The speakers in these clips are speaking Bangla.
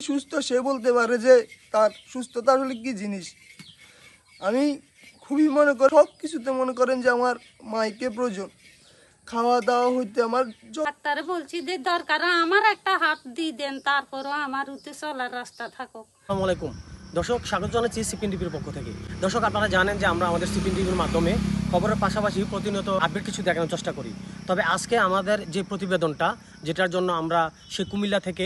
সুস্থ সে বলতে পারে যে তার সুস্থতা আসলে কি জিনিস। আমি খুবই মনে করি সব কিছুতে মনে করেন যে আমার মাইকে প্রয়োজন। খাওয়া দাওয়া হইতে আমার ডাক্তারে বলছি যে দরকার আমার একটা হাত দিয়ে দেন, তারপরও আমার উঠে চলার রাস্তা থাকুক। আসসালামু আলাইকুম দর্শক, স্বাগত জানাচ্ছি সিপিএন টিভির পক্ষ থেকে। দর্শক, আপনারা জানেন যে আমরা আমাদের সিপিএন টিভির মাধ্যমে খবরের পাশাপাশি প্রতিনিয়ত আপডেট কিছু দেখানোর চেষ্টা করি। তবে আজকে আমাদের যে প্রতিবেদনটা, যেটার জন্য আমরা সে কুমিল্লা থেকে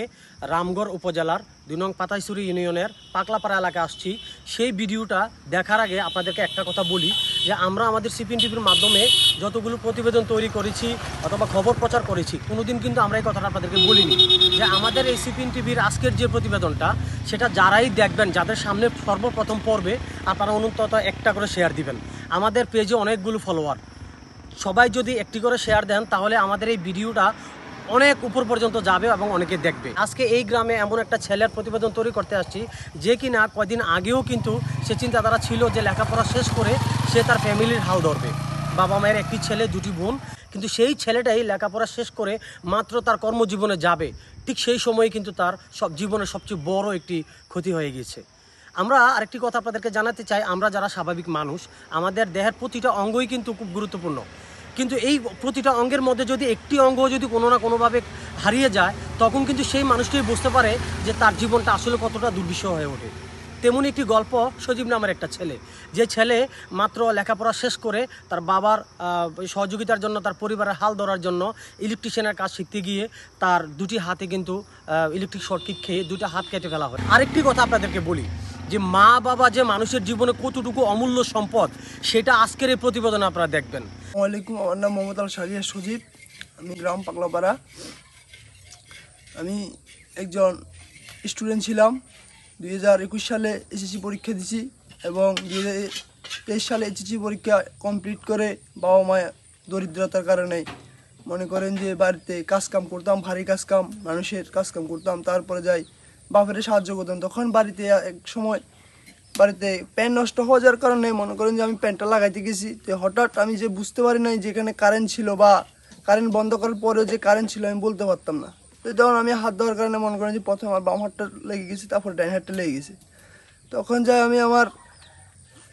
রামগড় উপজেলার ২ নং পাতাইছড়ি ইউনিয়নের পাকলাপাড়া এলাকায় আসছি, সেই ভিডিওটা দেখার আগে আপনাদেরকে একটা কথা বলি যে আমরা আমাদের সিপিএন টিভির মাধ্যমে যতগুলো প্রতিবেদন তৈরি করেছি অথবা খবর প্রচার করেছি, কোনোদিন কিন্তু আমরা এই কথাটা আপনাদেরকে বলিনি যে আমাদের এই সিপিএন টিভির আজকের যে প্রতিবেদনটা, সেটা যারাই দেখবেন, যাদের সামনে সর্বপ্রথম পড়বে, আপনারা অন্তত একটা করে শেয়ার দিবেন। আমাদের পেজে অনেকগুলো ফলোয়ার, সবাই যদি একটি করে শেয়ার দেন তাহলে আমাদের এই ভিডিওটা অনেক উপর পর্যন্ত যাবে এবং অনেকে দেখবে। আজকে এই গ্রামে এমন একটা ছেলের প্রতিবেদন তৈরি করতে আসছি যে কিনা কয়দিন আগেও কিন্তু সে চিন্তাধারা ছিল যে লেখাপড়া শেষ করে সে তার ফ্যামিলির হাল ধরবে। বাবা মায়ের একটি ছেলে, দুটি বোন, কিন্তু সেই ছেলেটাই লেখাপড়া শেষ করে মাত্র তার কর্মজীবনে যাবে, ঠিক সেই সময়ে কিন্তু তার জীবনের সবচেয়ে বড় একটি ক্ষতি হয়ে গিয়েছে। আমরা আরেকটি কথা আপনাদেরকে জানাতে চাই, আমরা যারা স্বাভাবিক মানুষ, আমাদের দেহের প্রতিটা অঙ্গই কিন্তু খুব গুরুত্বপূর্ণ, কিন্তু এই প্রতিটা অঙ্গের মধ্যে যদি একটি অঙ্গ যদি কোনো না কোনোভাবে হারিয়ে যায়, তখন কিন্তু সেই মানুষটাই বুঝতে পারে যে তার জীবনটা আসলে কতটা দুর্বিষহ হয়ে ওঠে। তেমনি একটি গল্প সজীব নামের একটা ছেলে, যে ছেলে মাত্র লেখাপড়া শেষ করে তার বাবার সহযোগিতার জন্য, তার পরিবারের হাল ধরার জন্য ইলেকট্রিশিয়ানের কাজ শিখতে গিয়ে তার দুটি হাতে কিন্তু ইলেকট্রিক শর্টকিট খেয়ে দুটা হাত কেটে ফেলা হয়। আরেকটি কথা আপনাদেরকে বলি যে মা বাবা যে মানুষের জীবনে কতটুকু অমূল্য সম্পদ, সেটা আজকের এই প্রতিবেদনে আপনারা দেখবেন। ওয়ালাইকুম, আমার নাম মোহাম্মদ আল শাহরিয়ার সজীব। আমি গ্রাম পাকলাপাড়া। আমি একজন স্টুডেন্ট ছিলাম। 2021 সালে এসএসসি পরীক্ষা দিছি এবং 2023 সালে এসএসসি পরীক্ষা কমপ্লিট করে বাবা মা দরিদ্রতার কারণে মনে করেন যে বাড়িতে কাজকাম করতাম, ভারী কাজকাম, মানুষের কাজকাম করতাম, তারপরে যাই বাপের সাহায্য করতাম। তখন বাড়িতে এক সময় বাড়িতে প্যান্ট নষ্ট হওয়ার যার কারণে মনে করেন যে আমি প্যান্টটা লাগাইতে গেছি, তো হঠাৎ আমি যে বুঝতে পারি নাই যে এখানে কারেন্ট ছিল বা কারেন্ট বন্ধ করার পরেও যে কারেন্ট ছিল আমি বলতে পারতাম না। তো তখন আমি হাত দেওয়ার কারণে মনে করেন যে প্রথমে আমার বাম হাতটা লেগে গেছে, তারপর ডাইন হাতটা লেগে গেছে। তখন যাই আমি আমার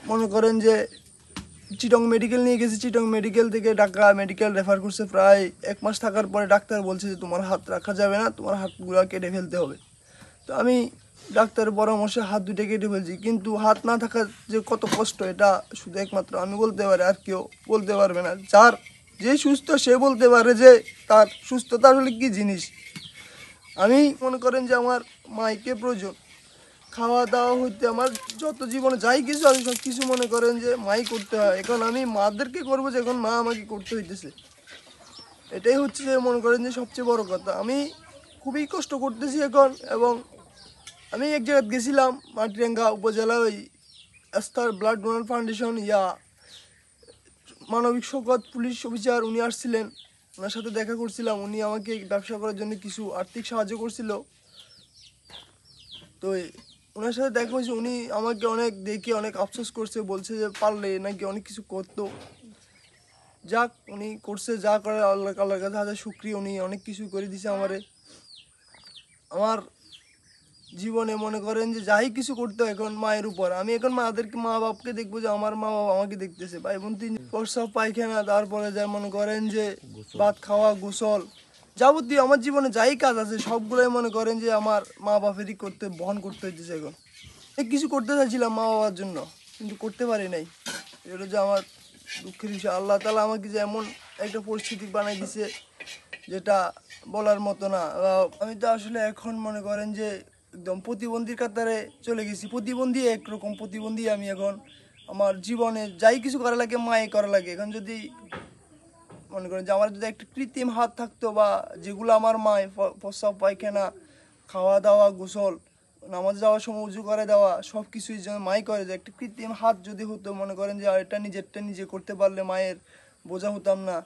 মনে করেন যে চিটং মেডিকেল নিয়ে গেছি। চিটং মেডিকেল থেকে ঢাকা মেডিকেল রেফার করছে। প্রায় 1 মাস থাকার পরে ডাক্তার বলছে যে তোমার হাত রাখা যাবে না, তোমার হাতগুলো কেটে ফেলতে হবে। তো আমি ডাক্তারের পরামর্শে হাত দুটো কেটে ফেলছি, কিন্তু হাত না থাকা যে কত কষ্ট এটা শুধু একমাত্র আমি বলতে পারি, আর কেউ বলতে পারবে না। যে সুস্থ সে বলতে পারে যে তার সুস্থতা আসলে কী জিনিস। আমি মনে করেন যে আমার মাইকে প্রয়োজন। খাওয়া দাওয়া হইতে আমার যত জীবনে যাই কিছু আছে সব কিছু মনে করেন যে মাই করতে হয়। এখন আমি মাদেরকে করবো যে এখন মা আমাকে করতে হইতেছে, এটাই হচ্ছে যে মনে করেন যে সবচেয়ে বড় কথা। আমি খুবই কষ্ট করতেছি এখন। এবং আমি এক জায়গায় গেছিলাম মাটিরাঙ্গা উপজেলা, ওই আস্থার ব্লাড ডোনার ফাউন্ডেশন মানবিক শকত পুলিশ অফিসার উনি আসছিলেন, ওনার সাথে দেখা করছিলাম। উনি আমাকে ব্যবসা করার জন্য কিছু আর্থিক সাহায্য করছিল। তো ওনার সাথে দেখা হয়েছে, উনি আমাকে অনেক দেখে অনেক আফসোস করছে, বলছে যে পারলে নাকি অনেক কিছু করতো। যাক, উনি করছে, যা করে আল্লাহর কাছে হাজার শুকরিয়া, উনি অনেক কিছু করে দিছে আমারে। আমার জীবনে মনে করেন যে যাই কিছু করতে হয় এখন মায়ের উপর। আমি এখন মা বাপকে দেখবো যে আমার মা বাবা আমাকে দেখতেছে। ভাই বোন 3 প্রস্রাব পায়খানা, তারপরে যা মনে করেন যে ভাত খাওয়া, গোসল, যাবতীয় আমার জীবনে যাই কাজ আছে সবগুলোই মনে করেন যে আমার মা বাপেরই বহন করতে হইতেছে। এখন কিছু করতে চাইছিলাম মা বাবার জন্য, কিন্তু করতে পারি নাই। এটা যে আমার দুঃখের বিষয়। আল্লাহ তাআলা আমাকে যে এমন একটা পরিস্থিতি বানাই দিছে যেটা বলার মতো না। আমি তো আসলে এখন মনে করেন যে একদম প্রতিবন্ধীর কাতারে চলে গেছি। প্রতিবন্ধী একরকম প্রতিবন্ধী আমি এখন। আমার জীবনে যাই কিছু করা লাগে মায়ে করা লাগে। এখন যদি মনে করেন যে আমার যদি একটা কৃত্রিম হাত থাকতো, বা যেগুলো আমার মায় প্রস্রাব পায়খানা, খাওয়া দাওয়া, গোসল, নামাজ যাওয়ার সময় উজু করে দেওয়া, সব কিছুই যেন মাই করে, যে একটা কৃত্রিম হাত যদি হতো মনে করেন যে এটা নিজেরটা নিজে করতে পারলে মায়ের বোঝা হতাম না।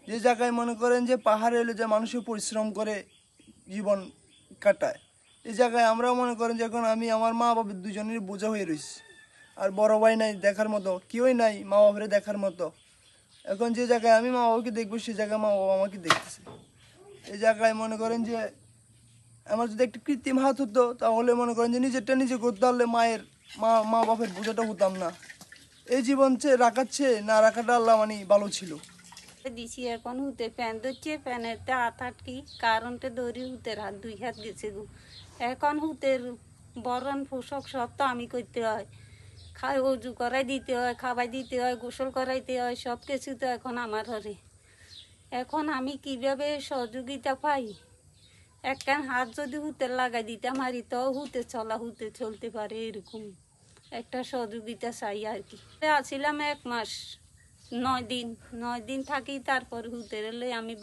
যে জায়গায় মনে করেন যে পাহাড়ে এলে যে মানুষের পরিশ্রম করে জীবন কাটায়, এই জায়গায় আমরাও মনে করেন যে এখন আমি আমার মা বাবার দুজনেরই বোঝা হয়ে রয়েছি। আর বড় ভাই নাই দেখার মতো, কেউই নাই মা বাবারে দেখার মতো। এখন যে জায়গায় আমি মা বাবাকে দেখবো, সে জায়গায় মা বাবা আমাকে দেখতেছে। এই জায়গায় মনে করেন যে আমার যদি একটা কৃত্রিম হাত হতো তাহলে মনে করেন যে নিজেরটা নিজে করতে পারলে মা বাপের বোঝাটা হতাম না। এই জীবন রাখাচ্ছে না রাখাটা আল্লাহ মানে ভালো ছিল। দিছি এখন হুতে প্যান ধরছে, প্যানেতে হাত আটকি কারণটা দৌড়ি হুতের হাত 2 হাত গেছে গো। এখন হুতের বরণ পোষক সব তো আমি করতে হয়, অজু করাই দিতে হয়, খাবার দিতে হয়, গোসল করাইতে হয়, সব কিছু তো এখন আমার ঘরে। এখন আমি কিভাবে সহযোগিতা পাই? একখান হাত যদি হুতের লাগাই দিতে মারি তো হুতে চলতে পারে, এরকম একটা সহযোগিতা চাই আর কি। আসছিলাম 1 মাস 9 দিন থাকি, তারপর হুতে এলে আমি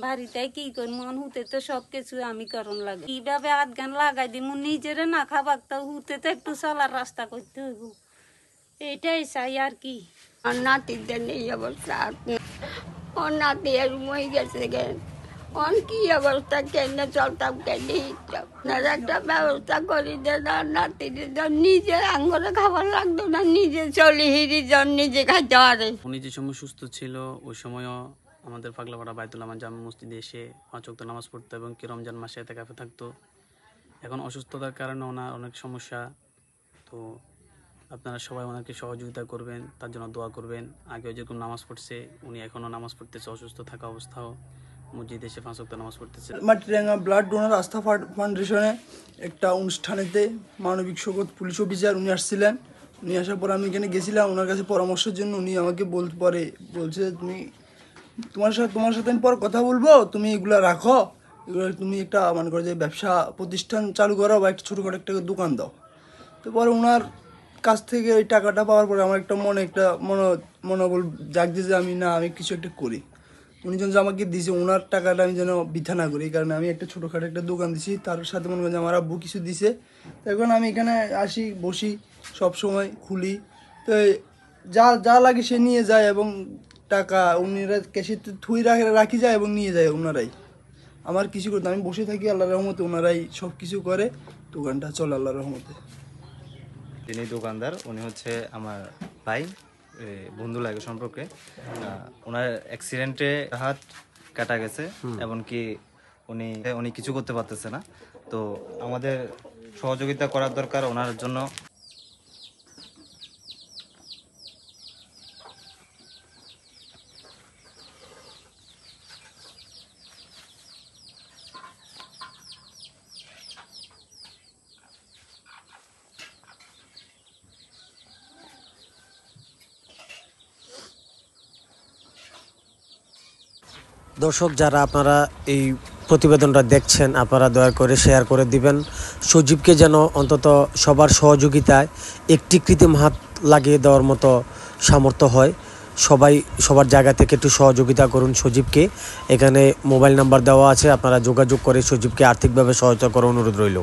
বাড়িতে কি করি মন হুতে তো সব কিছু আমি করণ লাগে। কিভাবে হাত গান লাগাই দিই নিজের না খাবার, তো হুতে তো একটু চলার রাস্তা করতে হইব, এটাই চাই আর কি। আর নাতিদের নেই অবস্থা, ওর নাতি আর মই গেছে গেন, ওর কি অবস্থা, কেনে চলতাম কেনে হিটতাম। আপনারা একটা ব্যবস্থা করি দেন, আর নাতিদের নিজে আঙ্গরে খাবার লাগতো না, নিজে চলি হিরি জন নিজে খাইতে পারে। উনি যে সময় সুস্থ ছিল ওই সময়ও আমাদের পাগলাপাড়া বাইতুল আমান জামে মসজিদে এসে 5 ওয়াক্ত নামাজ পড়তো এবং কি রমজান মাসে এতেকাফে থাকতো। এখন অসুস্থতার কারণে ওনার অনেক সমস্যা, তো আপনারা সবাই ওনাকে সহযোগিতা করবেন, তার জন্য দোয়া করবেন। আগেও যেরকম নামাজ পড়ছে উনি এখনও নামাজ পড়তেছে, অসুস্থ থাকা অবস্থাও মসজিদে এসে 5 ওয়াক্ত নামাজ পড়তেছে। মাটিরাঙ্গা ব্লাড ডোনার আস্থা ফাউন্ডেশনে একটা অনুষ্ঠানেতে মানবিক শোকত পুলিশ অফিসার উনি আসছিলেন। উনি আসার পর আমি এখানে গেছিলাম ওনার কাছে পরামর্শের জন্য। উনি আমাকে বলছে তুমি তোমার সাথে আমি পর কথা বলবো, তুমি এগুলো রাখো, এগুলো তুমি একটা মনে করো যে ব্যবসা প্রতিষ্ঠান চালু করো বা একটা ছোটোখাটো একটা দোকান দাও। তো পরে ওনার কাছ থেকে ওই টাকাটা পাওয়ার পরে আমার একটা মনোবল জাগছে যে আমি কিছু একটা করি। উনি যেন আমাকে দিয়েছে ওনার টাকাটা আমি যেন বৃথা না করি, এই কারণে আমি একটা ছোটোখাটো একটা দোকান দিছি। তার সাথে মনে করেন আমার আব্বু কিছু দিছে, এখন আমি এখানে আসি বসি সব সময় খুলি, তো যা লাগে সে নিয়ে যায় এবং টাকা উনিরা ক্যাশে থুই রাখি যায় এবং নিয়ে যায় ওনারাই। আমার কিছু করতে আমি বসে থাকি, আল্লাহর রহমতে ওনারাই সব কিছু করে, দোকানটা চলে আল্লাহর রহমতে। যিনি দোকানদার উনি হচ্ছে আমার ভাই, বন্ধু লাগে সম্পর্কে। ওনার অ্যাক্সিডেন্টে হাত কাটা গেছে, এমনকি উনি কিছু করতে পারতেছে না। তো আমাদের সহযোগিতা করার দরকার ওনার জন্য। দর্শক যারা আপনারা এই প্রতিবেদনটা দেখছেন আপনারা দয়া করে শেয়ার করে দিবেন। সজীবকে যেন অন্তত সবার সহযোগিতায় একটি কৃত্রিম হাত লাগিয়ে দেওয়ার মতো সামর্থ্য হয়। সবাই সবার জায়গা থেকে একটু সহযোগিতা করুন সজীবকে। এখানে মোবাইল নাম্বার দেওয়া আছে, আপনারা যোগাযোগ করে সজীবকে আর্থিকভাবে সহায়তা করার অনুরোধ রইল।